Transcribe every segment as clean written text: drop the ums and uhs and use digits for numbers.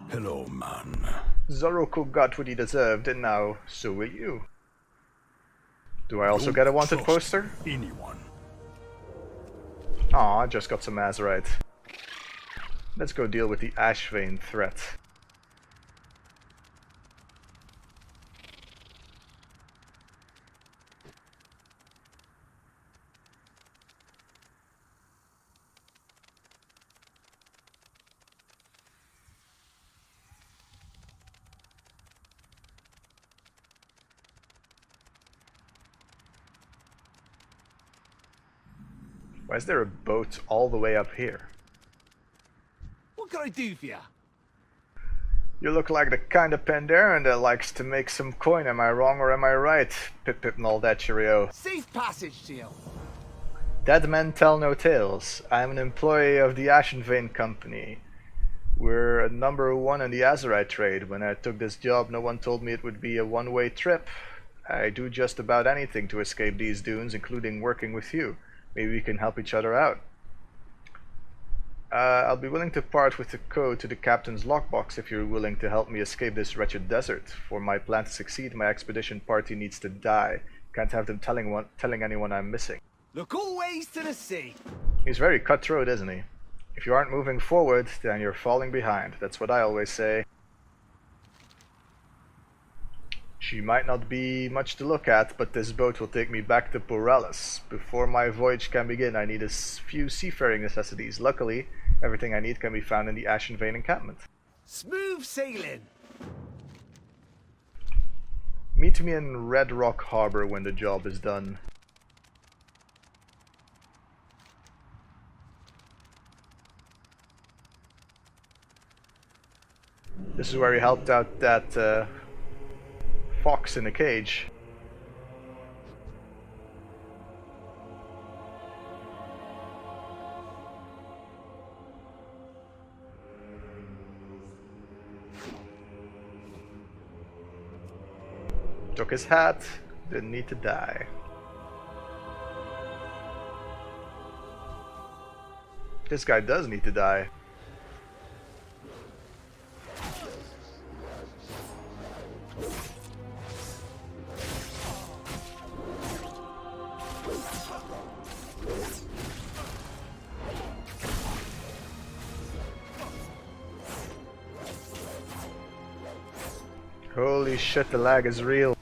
Hello, man. Zoroko got what he deserved, and now so will you. Do I also Don't get a wanted trust poster? anyone. Aw, I just got some Azaroth. Let's go deal with the Ashvane threat. Why is there a boat all the way up here? What can I do for you? You look like the kind of Pandaren that likes to make some coin, am I wrong or am I right? Pip pip and all that cheerio. Safe passage to you. Dead men tell no tales. I'm an employee of the Ashvane company. We're a #1 in the Azerite trade. When I took this job, no one told me it would be a one-way trip. I do just about anything to escape these dunes, including working with you. Maybe we can help each other out. I'll be willing to part with the code to the captain's lockbox if you're willing to help me escape this wretched desert. For my plan to succeed, my expedition party needs to die. Can't have them telling anyone I'm missing. Look always to the sea. He's very cutthroat, isn't he? If you aren't moving forward, then you're falling behind. That's what I always say. She might not be much to look at, but this boat will take me back to Borealis. Before my voyage can begin, I need a few seafaring necessities. Luckily, everything I need can be found in the Ashvane encampment. Smooth sailing. Meet me in Red Rock Harbor when the job is done. This is where he helped out that fox in a cage. Took his hat, didn't need to die. This guy does need to die. Holy shit, the lag is real.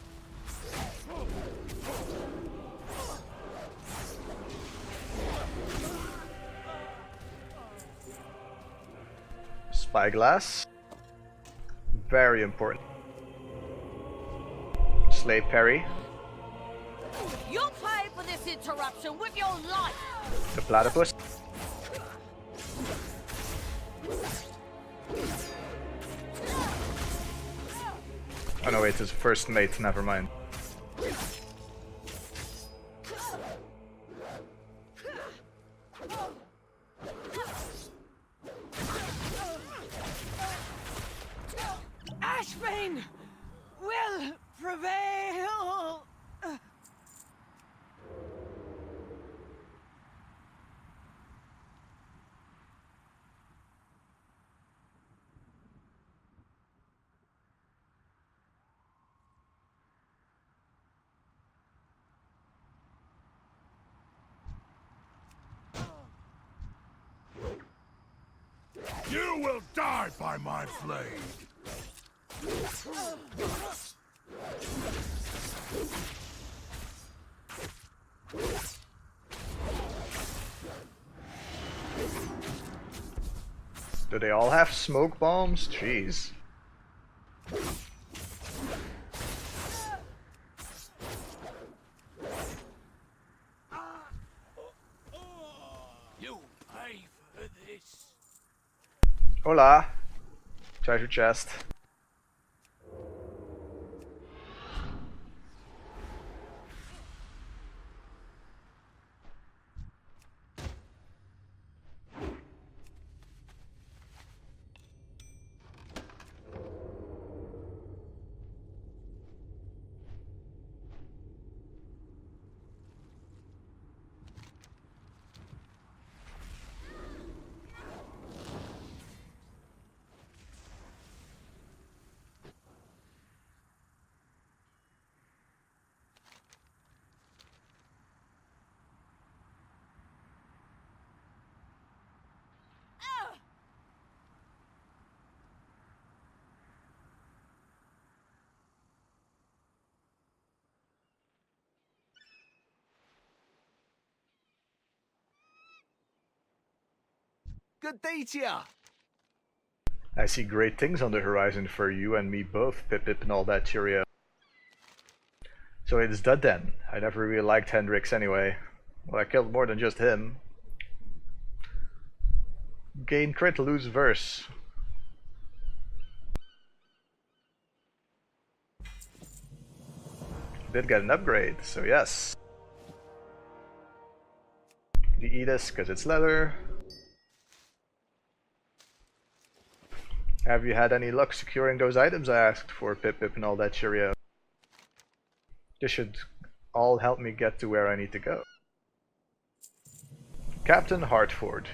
Spyglass. Very important. Slay Perry. You'll pay for this interruption with your life! The platypus. Oh no, wait, it's his first mate, never mind. Ashvane will prevail! You will die by my blade. Do they all have smoke bombs? Jeez. You pay for this. Hola. Treasure chest. Good day to ya. I see great things on the horizon for you and me both, Pip Pip and all that cheerio. So it's done then. I never really liked Hendrix anyway. Well, I killed more than just him. Gain crit, lose verse. Did get an upgrade, so yes. The Edis, because it's leather. Have you had any luck securing those items I asked for, Pip Pip and all that cheerio? This should all help me get to where I need to go. Captain Hartford.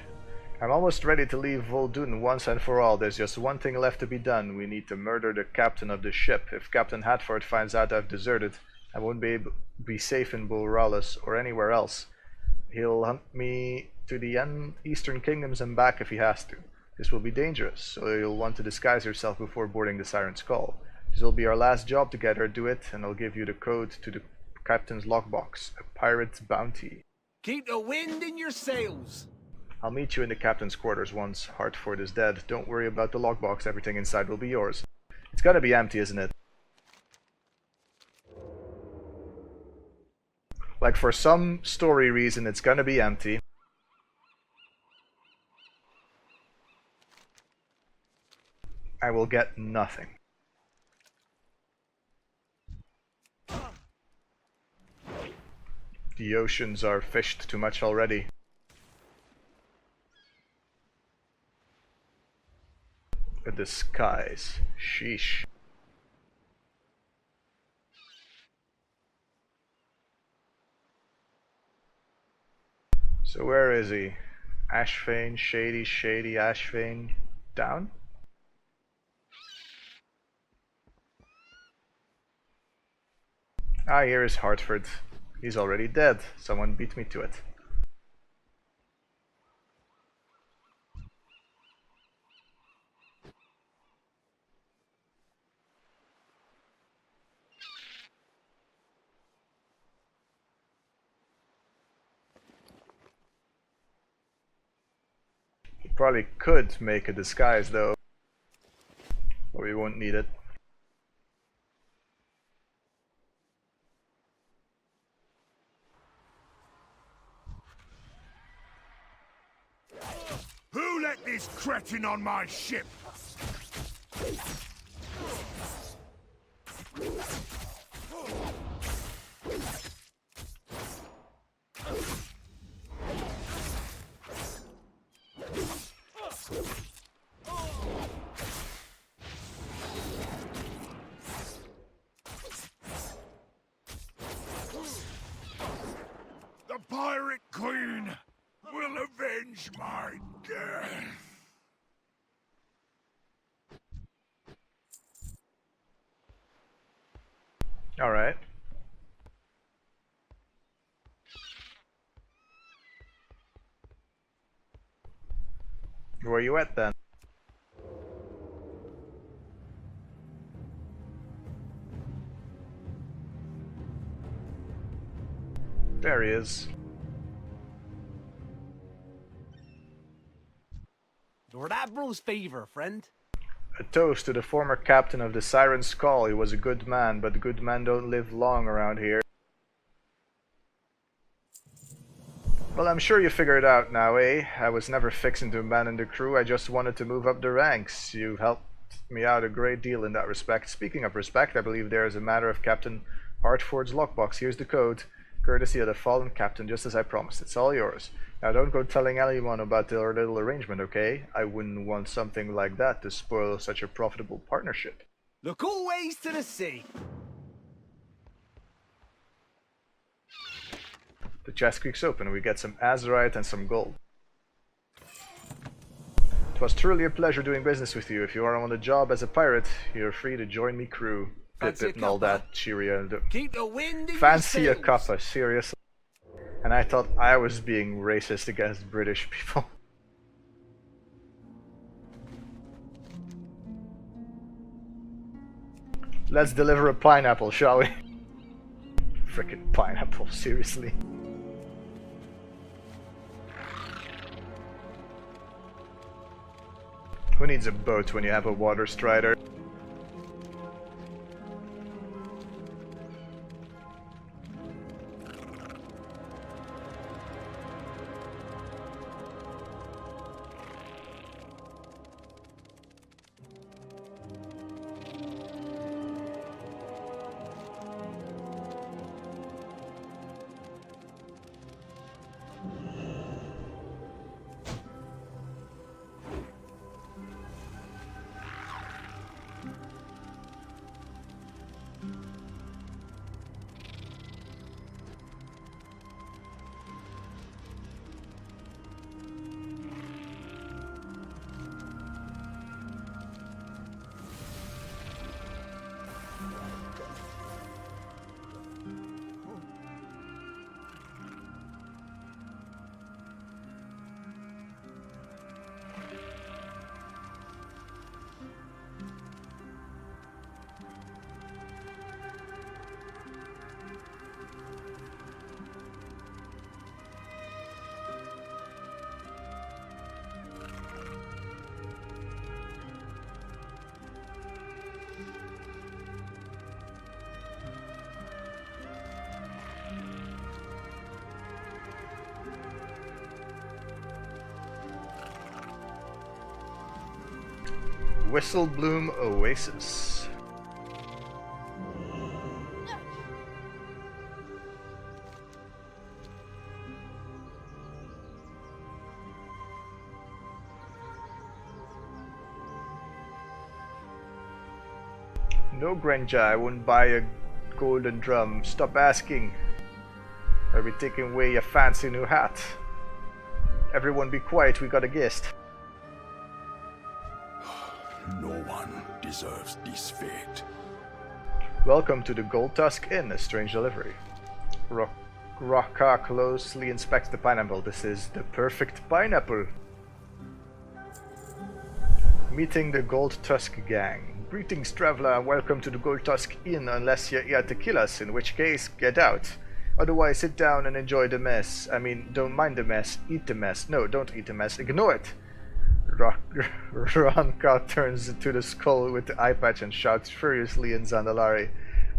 I'm almost ready to leave Vol'dun once and for all. There's just one thing left to be done. We need to murder the captain of the ship. If Captain Hartford finds out I've deserted, I won't be safe in Bulralis or anywhere else. He'll hunt me to the Eastern Kingdoms and back if he has to. This will be dangerous, so you'll want to disguise yourself before boarding the Siren's Call. This will be our last job together. Do it, and I'll give you the code to the captain's lockbox. A pirate's bounty. Keep the wind in your sails. I'll meet you in the captain's quarters once Hartford is dead. Don't worry about the lockbox. Everything inside will be yours. It's gotta be empty, isn't it? Like, for some story reason, it's gonna be empty. I will get nothing. The oceans are fished too much already. The skies. Sheesh. So where is he? Ashfane, shady, Ashfane. Down? Ah, here is Hartford. He's already dead. Someone beat me to it. We probably could make a disguise though, but we won't need it. Who let this cretin on my ship? The Pirate Queen will avenge my death. All right. Where are you at then? There he is. Lord Admiral's favor, friend. A toast to the former captain of the Siren's Call. He was a good man, but good men don't live long around here. Well, I'm sure you figured it out now, eh? I was never fixing to abandon the crew, I just wanted to move up the ranks. You've helped me out a great deal in that respect. Speaking of respect, I believe there is a matter of Captain Hartford's lockbox. Here's the code. Courtesy of the fallen captain, just as I promised. It's all yours. Now don't go telling anyone about our little arrangement, okay? I wouldn't want something like that to spoil such a profitable partnership. Look always to the sea. The chest creaks open and we get some azurite and some gold. It was truly a pleasure doing business with you. If you are on the job as a pirate, you're free to join me crew. Fancy Pip and all cuppa? that cheerio. Keep the wind in Fancy your a sails. cuppa, seriously. And I thought I was being racist against British people. Let's deliver a pineapple, shall we? Frickin' pineapple, seriously. needs a boat when you have a water strider? Whistlebloom Oasis. No, Granger, I won't buy a golden drum. Stop asking. I'll be taking away your fancy new hat. Everyone be quiet, we got a guest. No one deserves this fate. Welcome to the Gold Tusk Inn, a strange delivery. Raka closely inspects the pineapple. This is the perfect pineapple. Meeting the Gold Tusk gang. Greetings, traveler, and welcome to the Gold Tusk Inn, unless you're here to kill us, in which case, get out. Otherwise, sit down and enjoy the mess. I mean, don't mind the mess, eat the mess. No, don't eat the mess, ignore it. Ranka turns to the skull with the eye patch and shouts furiously in Zandalari.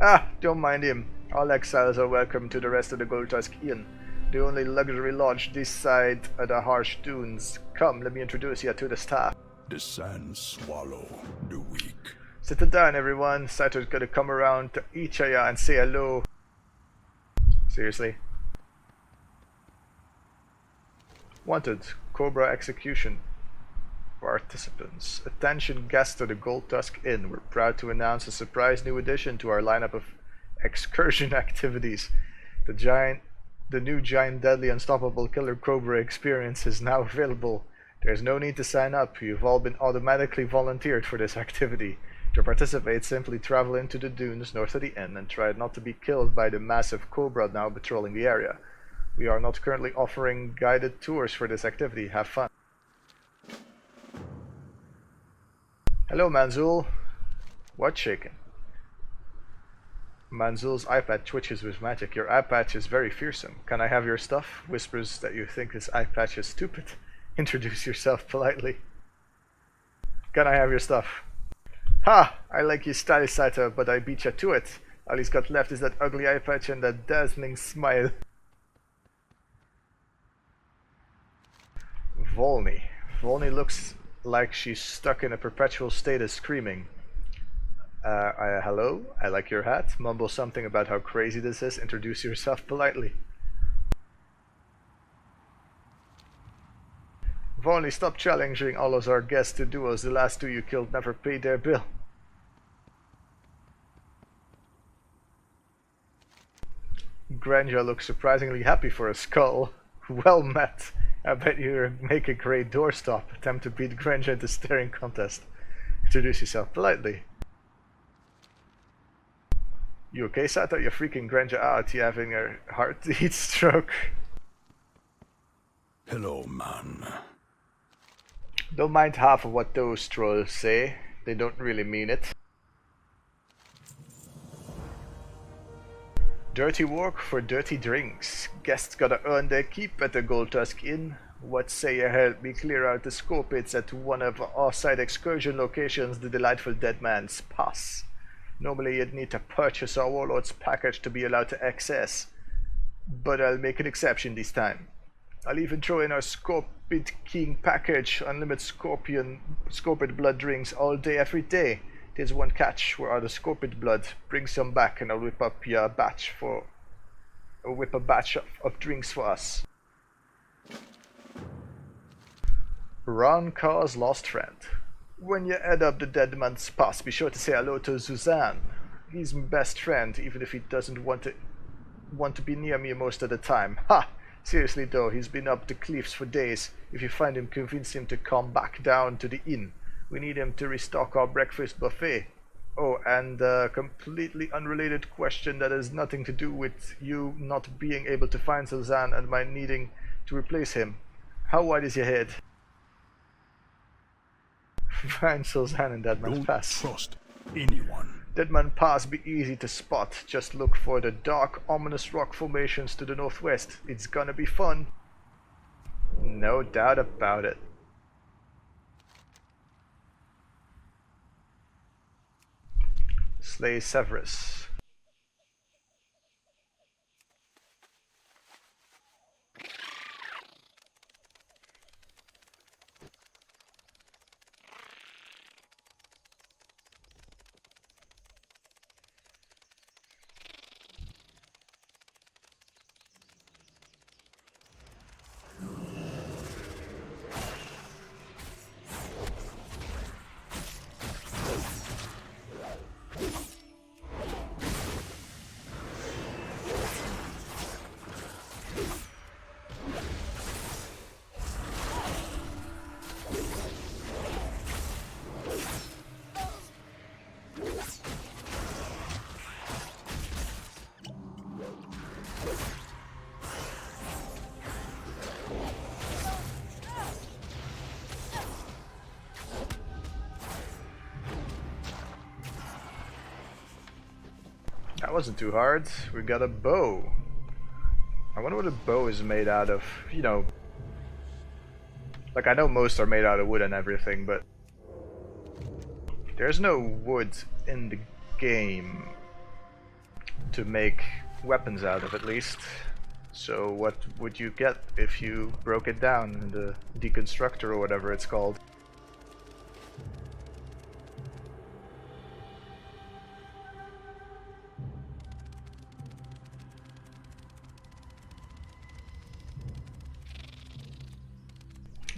Ah, don't mind him. All exiles are welcome to the rest of the Gold Tusk Inn, the only luxury lodge this side of the harsh dunes. Come, let me introduce you to the staff. The sands swallow the weak. Sit down, everyone. Sato's gonna come around to each of ya and say hello. Seriously? Wanted, Cobra execution. Participants. Attention guests of the Gold Tusk Inn. We're proud to announce a surprise new addition to our lineup of excursion activities. The new giant deadly unstoppable killer cobra experience is now available. There's no need to sign up. You've all been automatically volunteered for this activity. To participate, simply travel into the dunes north of the inn and try not to be killed by the massive cobra now patrolling the area. We are not currently offering guided tours for this activity. Have fun. Hello, Manzul. What's shaking? Manzul's eye patch twitches with magic. Your eye patch is very fearsome. Can I have your stuff? Whispers that you think this eye patch is stupid. Introduce yourself politely. Can I have your stuff? Ha! I like your style, Sato, but I beat you to it. All he's got left is that ugly eye patch and that dazzling smile. Volney. Volney looks like she's stuck in a perpetual state of screaming. Hello? I like your hat. Mumble something about how crazy this is. Introduce yourself politely. Volney, stop challenging all of our guests to duels. The last two you killed never paid their bill. Granger looks surprisingly happy for a skull. Well met. I bet you make a great doorstop. Attempt to beat Granger in the staring contest. Introduce yourself politely. You okay, Sato? You're freaking Granger out. You having a heart-heat stroke. Hello, man. Don't mind half of what those trolls say. They don't really mean it. Dirty work for dirty drinks. Guests gotta earn their keep at the Gold Tusk Inn. What say you help me clear out the scorpions at one of our side excursion locations, the delightful Dead Man's Pass? Normally you'd need to purchase our warlord's package to be allowed to access, but I'll make an exception this time. I'll even throw in our Scorpion King package, unlimited scorpion blood drinks all day every day. There's one catch, we're out of scorpion blood. Bring some back and I'll whip up your batch of drinks for us. Ron Carr's lost friend. When you head up the Dead Man's Pass, be sure to say hello to Suzanne. He's my best friend, even if he doesn't want to be near me most of the time. Ha! Seriously though, he's been up the cliffs for days. If you find him, convince him to come back down to the inn. We need him to restock our breakfast buffet. Oh, and a completely unrelated question that has nothing to do with you not being able to find Suzanne and my needing to replace him. How wide is your head? Find Suzanne in Dead Man's Don't Pass. trust anyone. Dead Man's Pass be easy to spot. Just look for the dark, ominous rock formations to the northwest. It's gonna be fun. No doubt about it. Slay Severus. That wasn't too hard. We got a bow. I wonder what a bow is made out of. You know, like I know most are made out of wood and everything, but there's no wood in the game to make weapons out of, at least. So what would you get if you broke it down in the deconstructor or whatever it's called?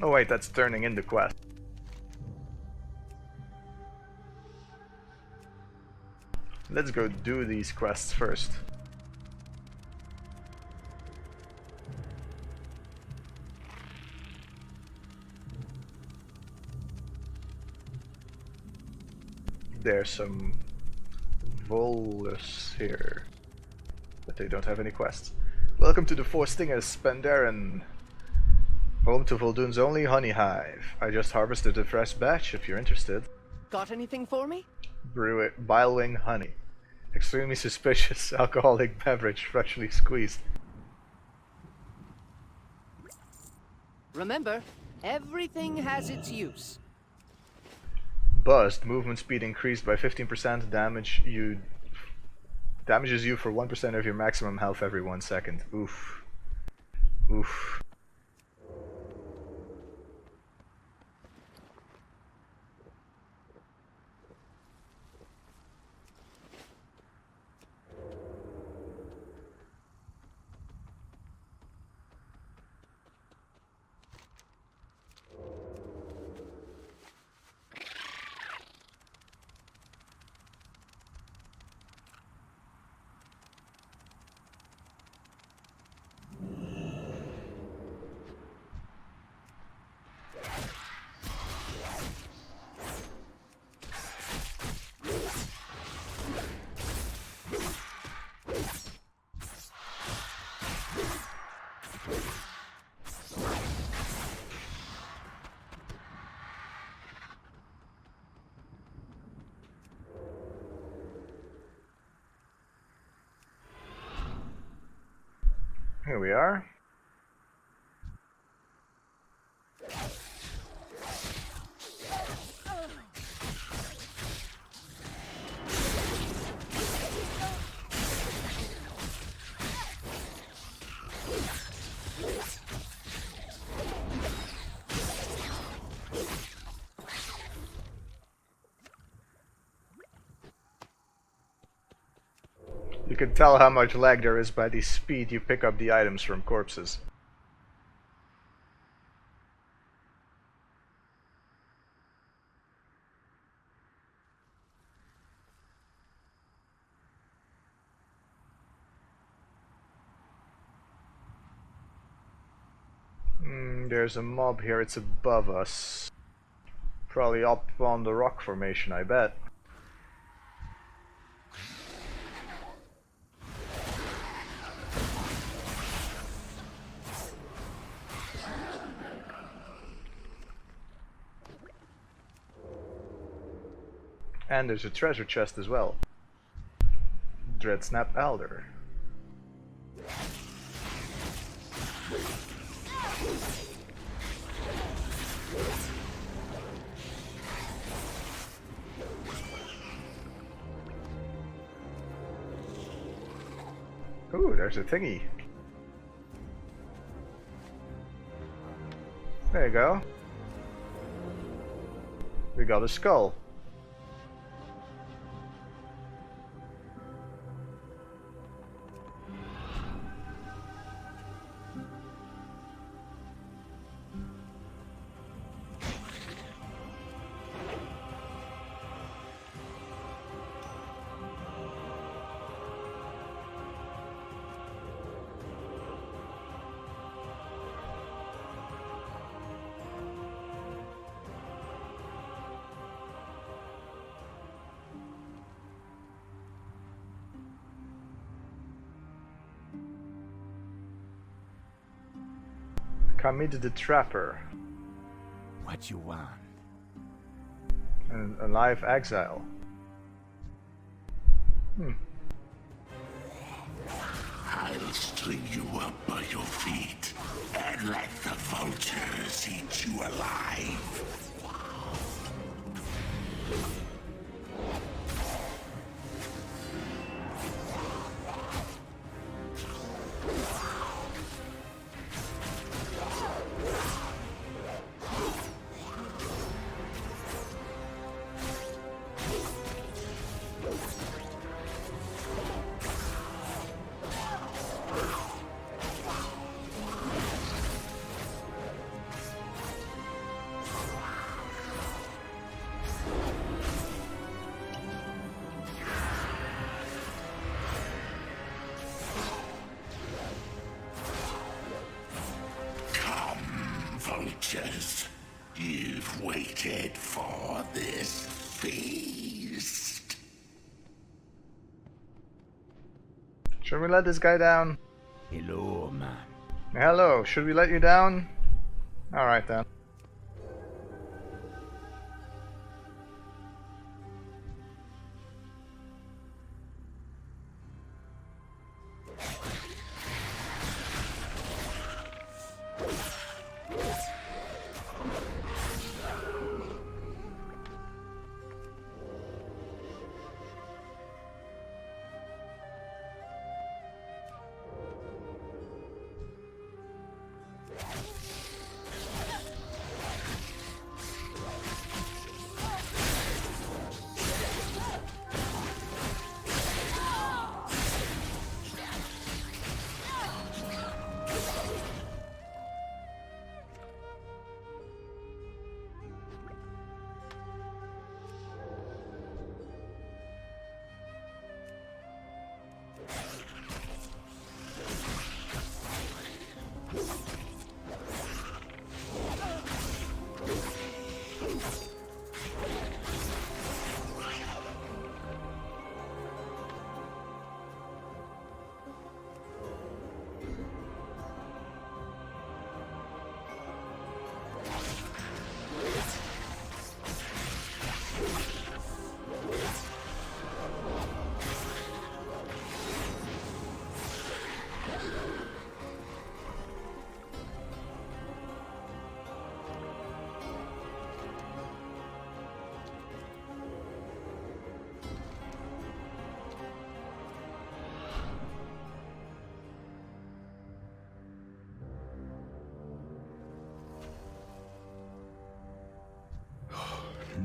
Oh wait, that's turning into quest. Let's go do these quests first. There's some Volus here, but they don't have any quests. Welcome to the Four Stingers, Pandaren. Home to Vol'dun's only honey hive. I just harvested a fresh batch if you're interested. Got anything for me? Brew it, bilewing honey. Extremely suspicious alcoholic beverage, freshly squeezed. Remember, everything has its use. Buzzed. Movement speed increased by 15%. Damages you for 1% of your maximum health every 1 second. Oof. Oof. Here we are. You can tell how much lag there is by the speed you pick up the items from corpses. There's a mob here, it's above us. Probably up on the rock formation, I bet. And there's a treasure chest as well. Dreadsnap Alder. Ooh, there's a thingy. There you go. We got a skull. Kamid the Trapper. What you want? An alive exile. I'll string you up by your feet and let the vultures eat you alive. Vultures, you've waited for this feast. Should we let this guy down? Hello, man. Hello, should we let you down? Alright then.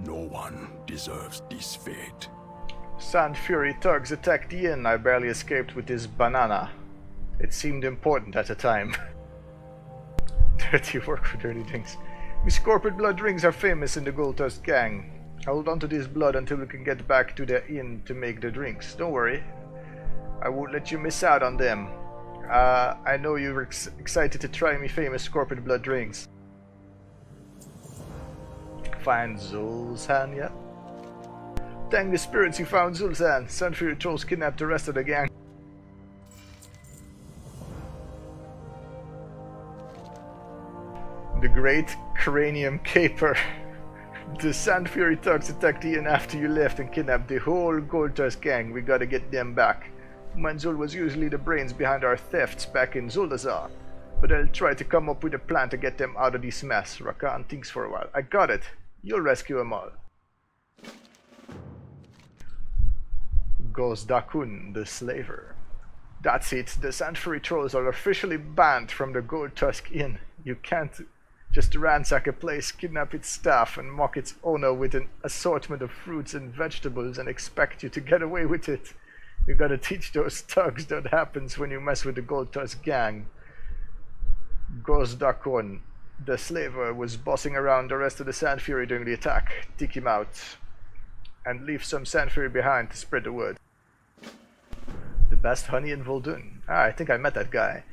No one deserves this fate. Sand Fury thugs attacked the inn. I barely escaped with this banana. It seemed important at the time. Dirty work for dirty drinks. These corporate blood rings are famous in the Gold Tusk gang. Hold on to this blood until we can get back to the inn to make the drinks. Don't worry. I won't let you miss out on them. I know you were excited to try me famous corporate blood rings. Find Zul'Zan yet? Thank the spirits you found Zul'Zan. Sand Fury trolls kidnapped the rest of the gang. The Great Cranium Caper. The Sand Fury thugs attacked the inn after you left and kidnapped the whole Gold Tusk gang. We gotta get them back. Manzul was usually the brains behind our thefts back in Zuldazar, but I'll try to come up with a plan to get them out of this mess. Rakan thinks for a while. I got it. You'll rescue them all. Goes Dakun, the slaver. That's it. The Sand Fury trolls are officially banned from the Gold Tusk Inn. You can't just ransack a place, kidnap its staff, and mock its owner with an assortment of fruits and vegetables and expect you to get away with it. You gotta teach those thugs that happens when you mess with the Gold Tusk gang. Goes Dakun. The slaver was bossing around the rest of the Sand Fury during the attack. Take him out. And leave some Sand Fury behind to spread the word. The best honey in Voldun. I think I met that guy.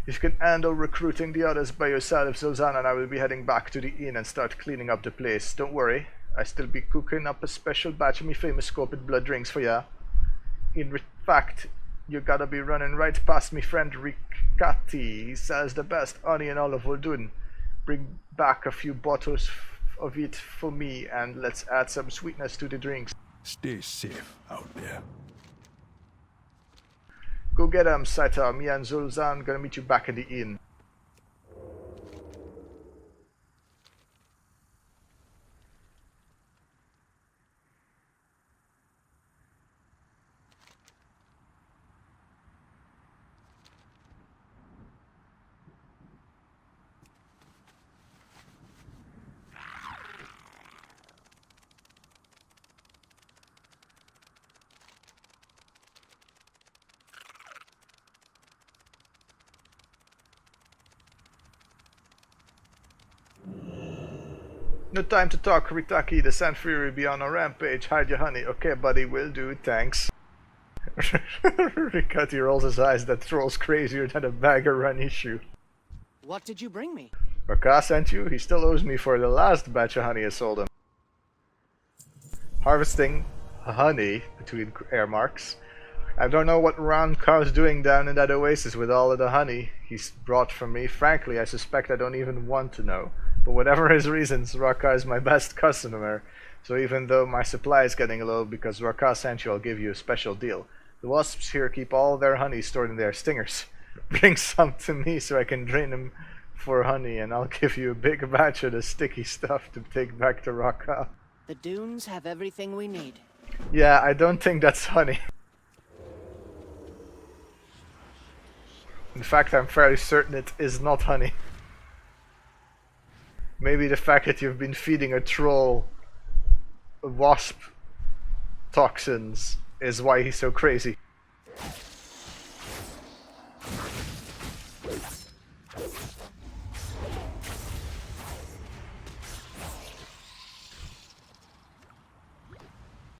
If you can handle recruiting the others by yourself, Zul'Zan and I will be heading back to the inn and start cleaning up the place. Don't worry, I still be cooking up a special batch of me famous corporate blood drinks for ya. In fact, you gotta be running right past me friend Ricati. He sells the best honey in all of Voldun. Bring back a few bottles of it for me and let's add some sweetness to the drinks. Stay safe out there. Go get him, Saita. Me and Zul'Zan gonna meet you back in the inn. No time to talk, Ritaki. The Sand Fury will be on a rampage. Hide your honey. Okay, buddy, will do. Thanks. Ricati rolls his eyes. That troll's crazier than a bagger run issue. What did you bring me? Raka sent you? He still owes me for the last batch of honey I sold him. Harvesting honey, between air marks. I don't know what Rankar's doing down in that oasis with all of the honey he's brought for me. Frankly, I suspect I don't even want to know. But whatever his reasons, Raka is my best customer. So even though my supply is getting low because Raka sent you, I'll give you a special deal. The wasps here keep all their honey stored in their stingers. Bring some to me so I can drain them for honey, and I'll give you a big batch of the sticky stuff to take back to Raka. The dunes have everything we need. Yeah, I don't think that's honey. In fact, I'm fairly certain it is not honey. Maybe the fact that you've been feeding a troll wasp toxins is why he's so crazy.